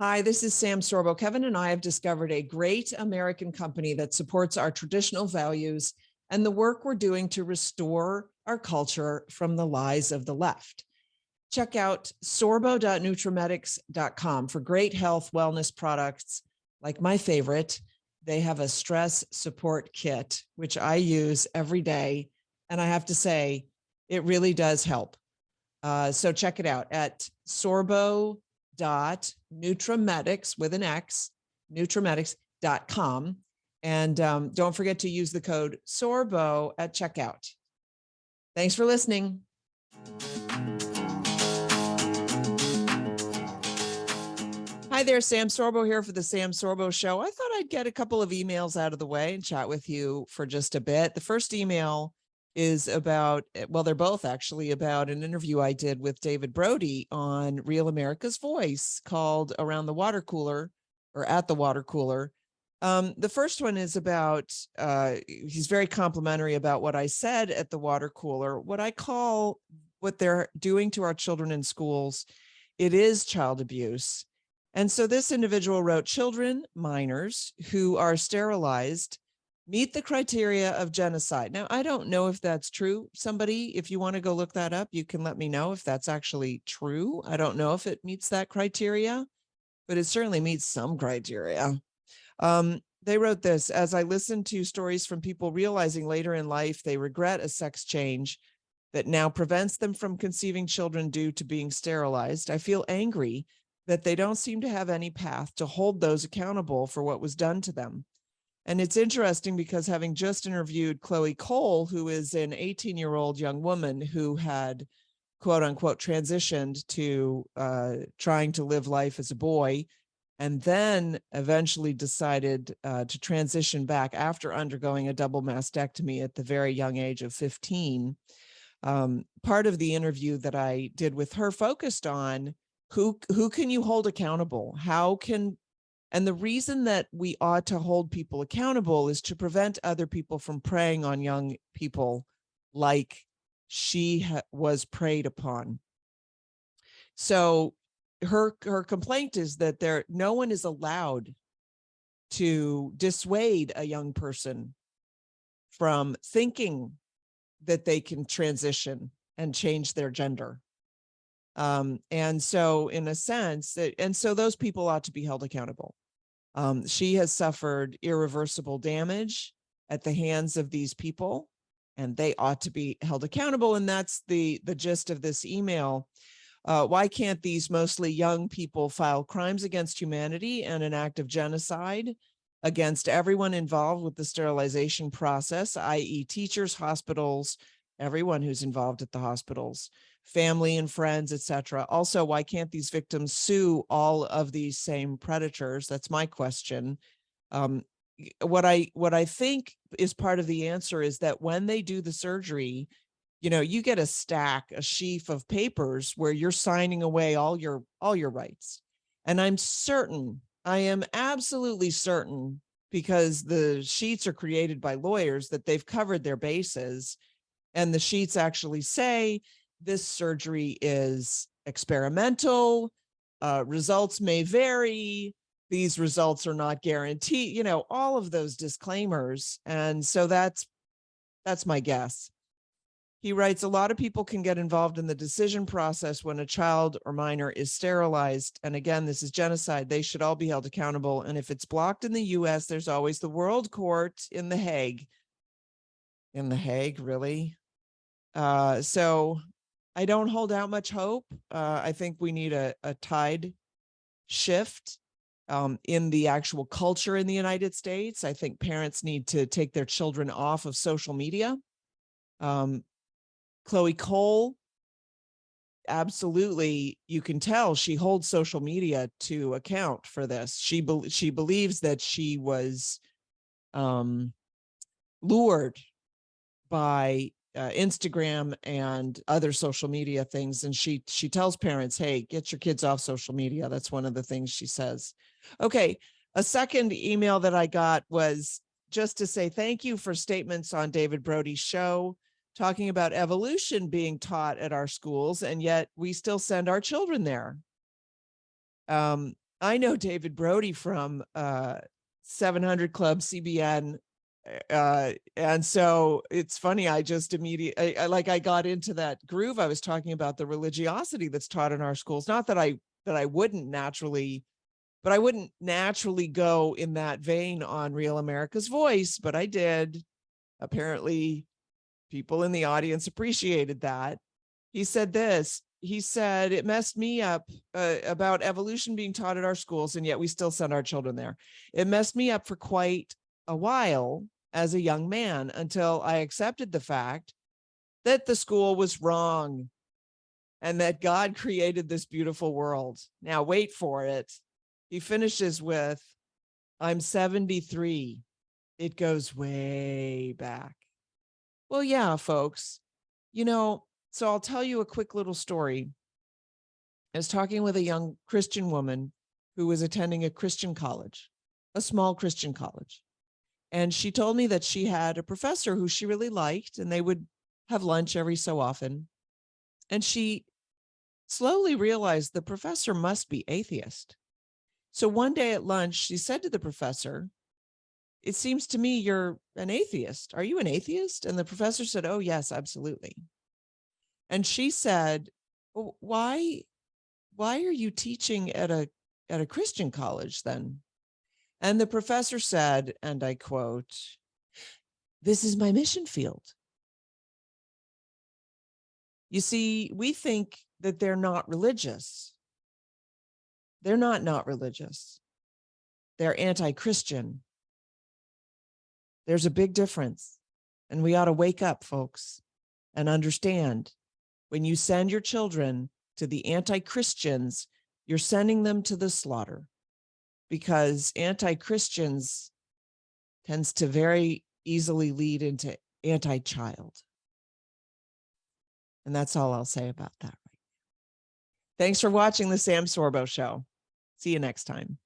Hi, this is Sam Sorbo. Kevin and I have discovered a great American company that supports our traditional values and the work we're doing to restore our culture from the lies of the left. Check out sorbo.nutramedix.com for great health wellness products like my favorite. They have a stress support kit, which I use every day. And I have to say, it really does help. So check it out at sorbo.nutramedix with an X, nutramedix.com. And don't forget to use the code Sorbo at checkout. Thanks for listening. Hi there, Sam Sorbo here for the Sam Sorbo Show. I thought I'd get a couple of emails out of the way and chat with you for just a bit. The first email is about, well, they're both actually about an interview I did with David Brody on Real America's Voice called Around the Water Cooler or At the Water Cooler. The first one is about, he's very complimentary about what I said at the water cooler, what I call what they're doing to our children in schools. It is child abuse. And so this individual wrote, children, minors who are sterilized meet the criteria of genocide. Now, I don't know if that's true. Somebody, if you want to go look that up, you can let me know if that's actually true. I don't know if it meets that criteria, but it certainly meets some criteria. They wrote this: as I listened to stories from people realizing later in life they regret a sex change that now prevents them from conceiving children due to being sterilized, I feel angry that they don't seem to have any path to hold those accountable for what was done to them. And it's interesting because having just interviewed Chloe Cole, who is an 18-year-old young woman who had, quote unquote, transitioned to trying to live life as a boy, and then eventually decided to transition back after undergoing a double mastectomy at the very young age of 15. Part of the interview that I did with her focused on who can you hold accountable? And the reason that we ought to hold people accountable is to prevent other people from preying on young people like she was preyed upon. So her complaint is that no one is allowed to dissuade a young person from thinking that they can transition and change their gender. And so in a sense, and so those people ought to be held accountable. She has suffered irreversible damage at the hands of these people, and they ought to be held accountable. And that's the gist of this email. Why can't these mostly young people file crimes against humanity and an act of genocide against everyone involved with the sterilization process, i.e. teachers, hospitals, everyone who's involved at the hospitals, family and friends, etc. Also, why can't these victims sue all of these same predators? That's my question. What I think is part of the answer is that when they do the surgery, you get a sheaf of papers where you're signing away all your rights. And I am absolutely certain, because the sheets are created by lawyers, that they've covered their bases. And the sheets actually say this surgery is experimental, results may vary, these results are not guaranteed, all of those disclaimers. And so that's my guess. He writes, a lot of people can get involved in the decision process when a child or minor is sterilized. And again, this is genocide. They should all be held accountable. And if it's blocked in the US, there's always the World Court in The Hague. In The Hague, really? So I don't hold out much hope. I think we need a tide shift in the actual culture in the United States. I think parents need to take their children off of social media. Chloe Cole, absolutely, you can tell she holds social media to account for this. She believes that she was lured by Instagram and other social media things, and she tells parents, hey, get your kids off social media. That's one of the things she says. Okay, a second email that I got was just to say thank you for statements on David Brody's show, talking about evolution being taught at our schools, and yet we still send our children there. I know David Brody from 700 Club CBN. And so it's funny. I just immediately, I got into that groove. I was talking about the religiosity that's taught in our schools. Not that I wouldn't naturally, but I wouldn't naturally go in that vein on Real America's Voice, but I did. Apparently, people in the audience appreciated that. He said this. He said, it messed me up about evolution being taught at our schools, and yet we still send our children there. It messed me up for quite a while as a young man until I accepted the fact that the school was wrong and that God created this beautiful world. Now, wait for it. He finishes with, I'm 73. It goes way back. Well, yeah, folks, so I'll tell you a quick little story. I was talking with a young Christian woman who was attending a Christian college, a small Christian college. And she told me that she had a professor who she really liked, and they would have lunch every so often. And she slowly realized the professor must be atheist. So one day at lunch, she said to the professor, it seems to me you're an atheist. Are you an atheist? And the professor said, oh, yes, absolutely. And she said, well, why are you teaching at a Christian college then? And the professor said, and I quote, this is my mission field. You see, we think that they're not religious. They're not religious. They're anti-Christian. There's a big difference. And we ought to wake up, folks, and understand when you send your children to the anti-Christians, you're sending them to the slaughter, because anti-Christians tends to very easily lead into anti-child. And that's all I'll say about that. Thanks for watching the Sam Sorbo Show. See you next time.